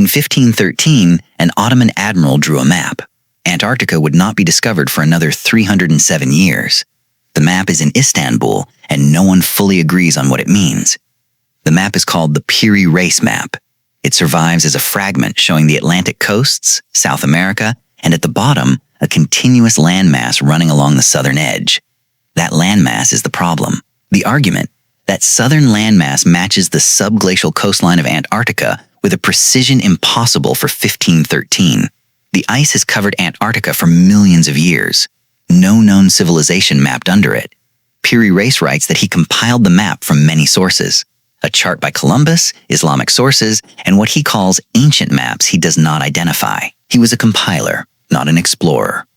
In 1513, an Ottoman admiral drew a map. Antarctica would not be discovered for another 307 years. The map is in Istanbul, and no one fully agrees on what it means. The map is called the Piri Reis map. It survives as a fragment showing the Atlantic coasts, South America, and at the bottom, a continuous landmass running along the southern edge. That landmass is the problem. The argument: that southern landmass matches the sub-glacial coastline of Antarctica with a precision impossible for 1513. The ice has covered Antarctica for millions of years. No known civilization mapped under it. Piri Reis writes that he compiled the map from many sources. A chart by Columbus, Islamic sources, and what he calls ancient maps he does not identify. He was a compiler, not an explorer.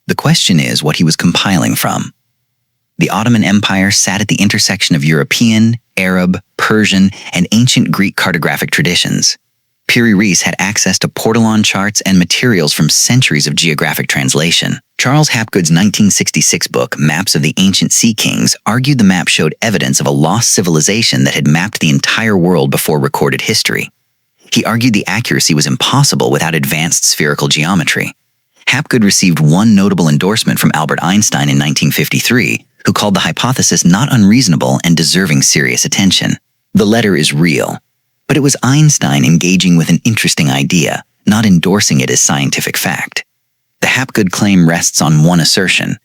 The question is what he was compiling from. The Ottoman Empire sat at the intersection of European, Arab, Persian, and ancient Greek cartographic traditions. Piri Reis had access to portolan charts and materials from centuries of geographic translation. Charles Hapgood's 1966 book, Maps of the Ancient Sea Kings, argued the map showed evidence of a lost civilization that had mapped the entire world before recorded history. He argued the accuracy was impossible without advanced spherical geometry. Hapgood received one notable endorsement from Albert Einstein in 1953, who called the hypothesis not unreasonable and deserving serious attention. The letter is real. But it was Einstein engaging with an interesting idea, not endorsing it as scientific fact. The Hapgood claim rests on one assertion.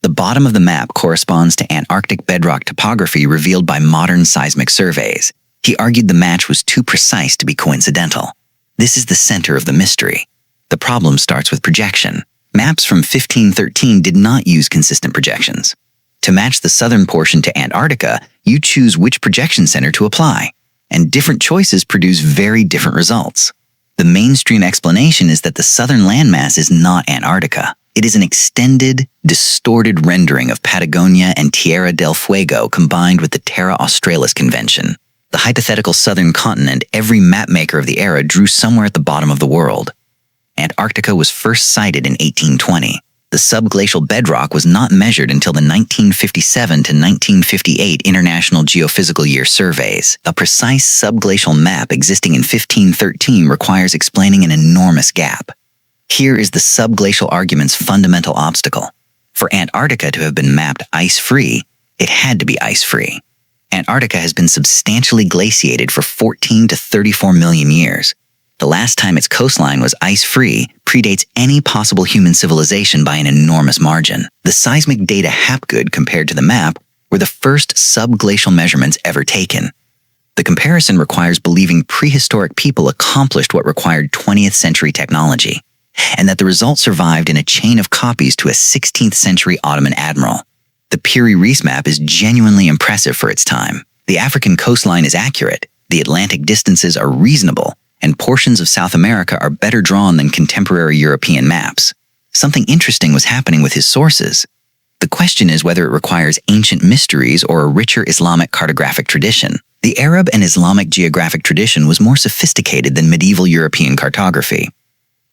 The bottom of the map corresponds to Antarctic bedrock topography revealed by modern seismic surveys. He argued the match was too precise to be coincidental. This is the center of the mystery. The problem starts with projection. Maps from 1513 did not use consistent projections. To match the southern portion to Antarctica, you choose which projection center to apply, and different choices produce very different results. The mainstream explanation is that the southern landmass is not Antarctica. It is an extended, distorted rendering of Patagonia and Tierra del Fuego combined with the Terra Australis convention. The hypothetical southern continent every mapmaker of the era drew somewhere at the bottom of the world. Antarctica was first sighted in 1820. The subglacial bedrock was not measured until the 1957 to 1958 International Geophysical Year surveys. A precise subglacial map existing in 1513 requires explaining an enormous gap. Here is the subglacial argument's fundamental obstacle. For Antarctica to have been mapped ice-free, it had to be ice-free. Antarctica has been substantially glaciated for 14 to 34 million years. The last time its coastline was ice-free predates any possible human civilization by an enormous margin. The seismic data Hapgood compared to the map were the first subglacial measurements ever taken. The comparison requires believing prehistoric people accomplished what required 20th-century technology, and that the result survived in a chain of copies to a 16th-century Ottoman admiral. The Piri Reis map is genuinely impressive for its time. The African coastline is accurate, the Atlantic distances are reasonable, and portions of South America are better drawn than contemporary European maps. Something interesting was happening with his sources. The question is whether it requires ancient mysteries or a richer Islamic cartographic tradition. The Arab and Islamic geographic tradition was more sophisticated than medieval European cartography.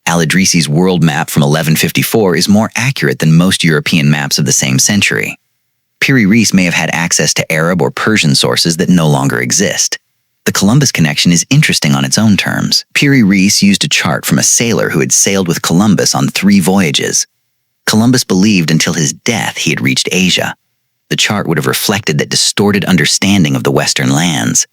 Al-Idrisi's world map from 1154 is more accurate than most European maps of the same century. Piri Reis may have had access to Arab or Persian sources that no longer exist. The Columbus connection is interesting on its own terms. Piri Reis used a chart from a sailor who had sailed with Columbus on 3 voyages. Columbus believed until his death he had reached Asia. The chart would have reflected that distorted understanding of the Western lands.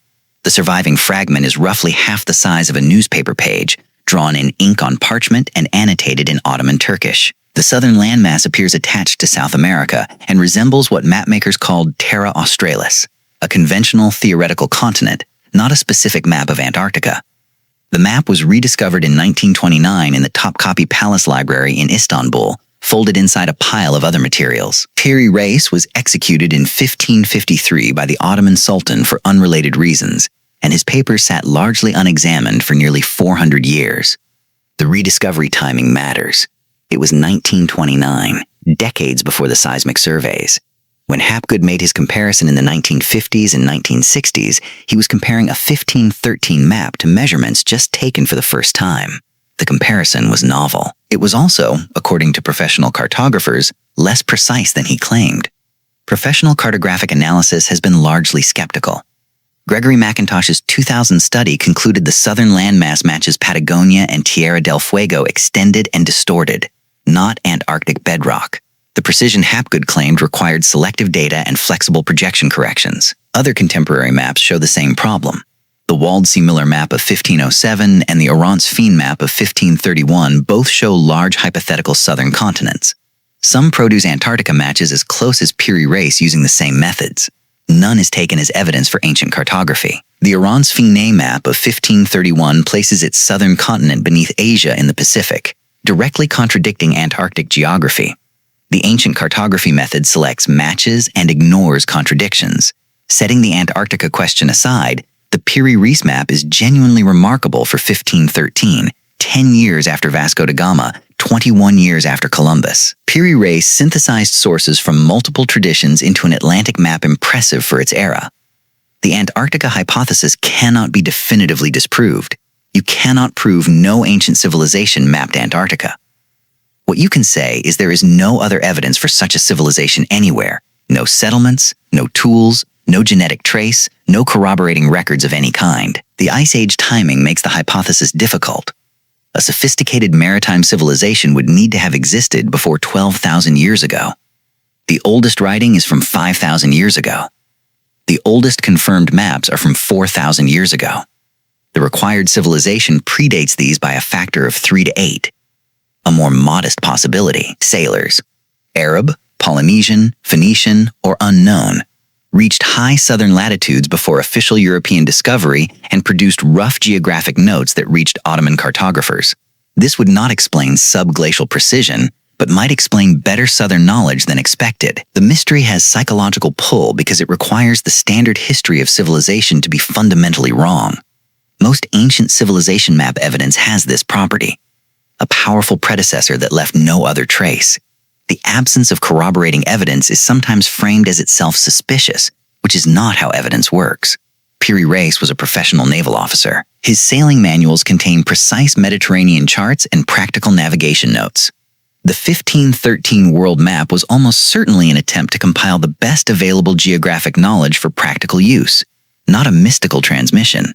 The surviving fragment is roughly half the size of a newspaper page, drawn in ink on parchment and annotated in Ottoman Turkish. The southern landmass appears attached to South America and resembles what mapmakers called Terra Australis, a conventional theoretical continent, not a specific map of Antarctica. The map was rediscovered in 1929 in the Topkapi Palace Library in Istanbul, folded inside a pile of other materials. Piri Reis was executed in 1553 by the Ottoman Sultan for unrelated reasons, and his papers sat largely unexamined for nearly 400 years. The rediscovery timing matters. It was 1929, decades before the seismic surveys. When Hapgood made his comparison in the 1950s and 1960s, he was comparing a 1513 map to measurements just taken for the first time. The comparison was novel. It was also, according to professional cartographers, less precise than he claimed. Professional cartographic analysis has been largely skeptical. Gregory McIntosh's 2000 study concluded the southern landmass matches Patagonia and Tierra del Fuego extended and distorted, not Antarctic bedrock. The precision Hapgood claimed required selective data and flexible projection corrections. Other contemporary maps show the same problem. The Waldseemüller map of 1507 and the Orange-Fien map of 1531 both show large hypothetical southern continents. Some produce Antarctica matches as close as Piri Reis using the same methods. None is taken as evidence for ancient cartography. The Orange-Fien map of 1531 places its southern continent beneath Asia in the Pacific, directly contradicting Antarctic geography. The ancient cartography method selects matches and ignores contradictions. Setting the Antarctica question aside, the Piri Reis map is genuinely remarkable for 1513, 10 years after Vasco da Gama, 21 years after Columbus. Piri Reis synthesized sources from multiple traditions into an Atlantic map impressive for its era. The Antarctica hypothesis cannot be definitively disproved. You cannot prove no ancient civilization mapped Antarctica. What you can say is there is no other evidence for such a civilization anywhere. No settlements, no tools, no genetic trace, no corroborating records of any kind. The Ice Age timing makes the hypothesis difficult. A sophisticated maritime civilization would need to have existed before 12,000 years ago. The oldest writing is from 5,000 years ago. The oldest confirmed maps are from 4,000 years ago. The required civilization predates these by a factor of 3 to 8. A more modest possibility, sailors, Arab, Polynesian, Phoenician, or unknown, reached high southern latitudes before official European discovery and produced rough geographic notes that reached Ottoman cartographers. This would not explain sub-glacial precision, but might explain better southern knowledge than expected. The mystery has psychological pull because it requires the standard history of civilization to be fundamentally wrong. Most ancient civilization map evidence has this property. A powerful predecessor that left no other trace. The absence of corroborating evidence is sometimes framed as itself suspicious, which is not how evidence works. Piri Reis was a professional naval officer. His sailing manuals contain precise Mediterranean charts and practical navigation notes. The 1513 world map was almost certainly an attempt to compile the best available geographic knowledge for practical use, not a mystical transmission.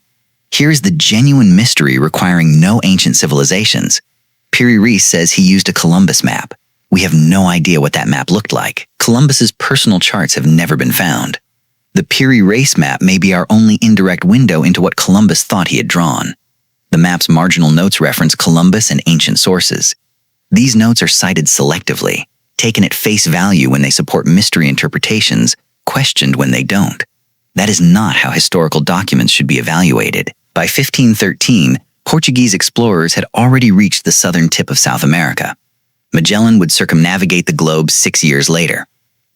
Here's the genuine mystery requiring no ancient civilizations. Piri Reis says he used a Columbus map. We have no idea what that map looked like. Columbus's personal charts have never been found. The Piri Reis map may be our only indirect window into what Columbus thought he had drawn. The map's marginal notes reference Columbus and ancient sources. These notes are cited selectively, taken at face value when they support mystery interpretations, questioned when they don't. That is not how historical documents should be evaluated. By 1513, Portuguese explorers had already reached the southern tip of South America. Magellan would circumnavigate the globe 6 years later.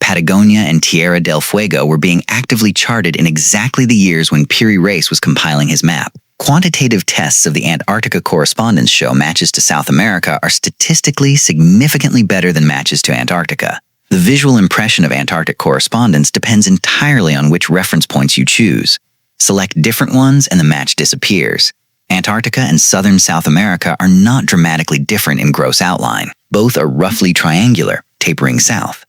Patagonia and Tierra del Fuego were being actively charted in exactly the years when Piri Reis was compiling his map. Quantitative tests of the Antarctica correspondence show matches to South America are statistically significantly better than matches to Antarctica. The visual impression of Antarctic correspondence depends entirely on which reference points you choose. Select different ones and the match disappears. Antarctica and southern South America are not dramatically different in gross outline. Both are roughly triangular, tapering south.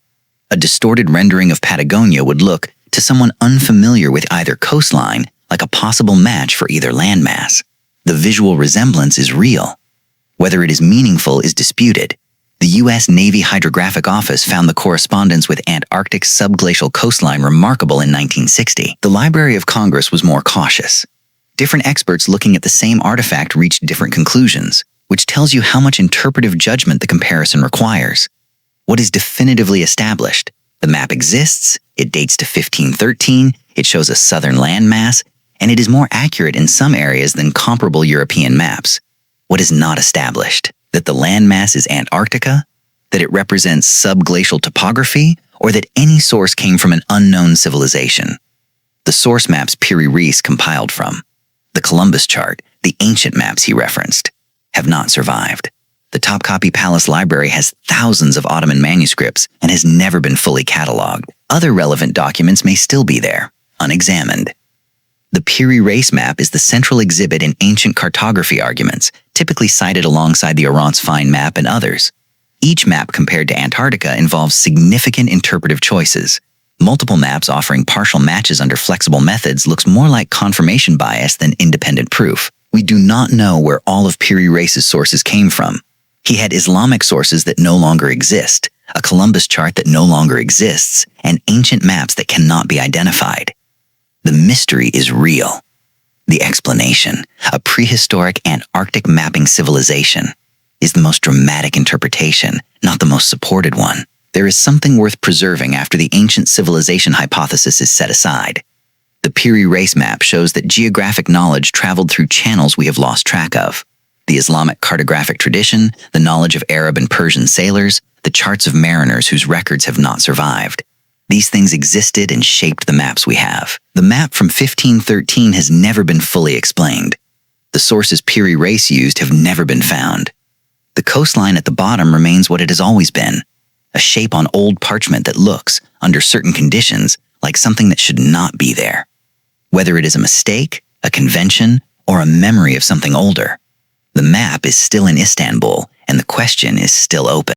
A distorted rendering of Patagonia would look, to someone unfamiliar with either coastline, like a possible match for either landmass. The visual resemblance is real. Whether it is meaningful is disputed. The U.S. Navy Hydrographic Office found the correspondence with Antarctic's subglacial coastline remarkable in 1960. The Library of Congress was more cautious. Different experts looking at the same artifact reached different conclusions, which tells you how much interpretive judgment the comparison requires. What is definitively established? The map exists, it dates to 1513, it shows a southern landmass, and it is more accurate in some areas than comparable European maps. What is not established? That the landmass is Antarctica? That it represents subglacial topography? Or that any source came from an unknown civilization? The source maps Piri Reis compiled from, the Columbus chart, the ancient maps he referenced, have not survived. The Topkapi Palace Library has thousands of Ottoman manuscripts and has never been fully cataloged. Other relevant documents may still be there, unexamined. The Piri Reis map is the central exhibit in ancient cartography arguments, typically cited alongside the Orange-Fien map and others. Each map compared to Antarctica involves significant interpretive choices. Multiple maps offering partial matches under flexible methods looks more like confirmation bias than independent proof. We do not know where all of Piri Reis' sources came from. He had Islamic sources that no longer exist, a Columbus chart that no longer exists, and ancient maps that cannot be identified. The mystery is real. The explanation, a prehistoric Antarctic mapping civilization, is the most dramatic interpretation, not the most supported one. There is something worth preserving after the ancient civilization hypothesis is set aside. The Piri Reis map shows that geographic knowledge traveled through channels we have lost track of. The Islamic cartographic tradition, the knowledge of Arab and Persian sailors, the charts of mariners whose records have not survived. These things existed and shaped the maps we have. The map from 1513 has never been fully explained. The sources Piri Reis used have never been found. The coastline at the bottom remains what it has always been, a shape on old parchment that looks, under certain conditions, like something that should not be there. Whether it is a mistake, a convention, or a memory of something older, the map is still in Istanbul, and the question is still open.